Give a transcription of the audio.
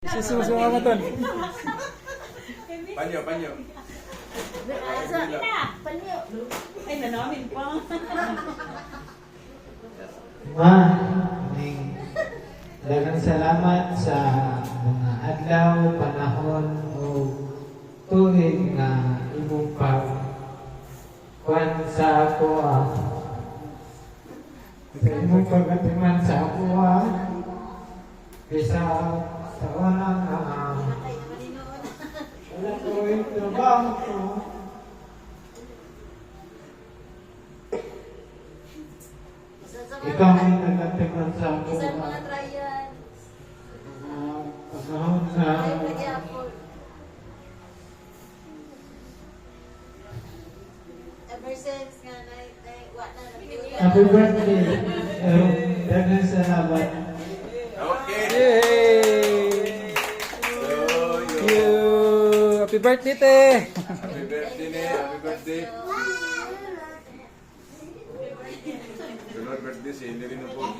Susungamatan. Panyo. Panyo. Ay, nanamin pa. Daghang salamat sa mga adlaw, panahon o tuig na imong pagkuhan sa ako sa imong pagkatiman sa ako bisa sa unang wala ko yung trabaho ko. Ikaw ang nagkatiman sa ako. Isang mga trial. Panahon na Ay, nagyapon. Ever since nga wala na happy birthday. Daghang salamat. Okay. Yay! Happy birthday, te! Happy birthday, happy birthday. Sunod birthday, si Hindi rin po.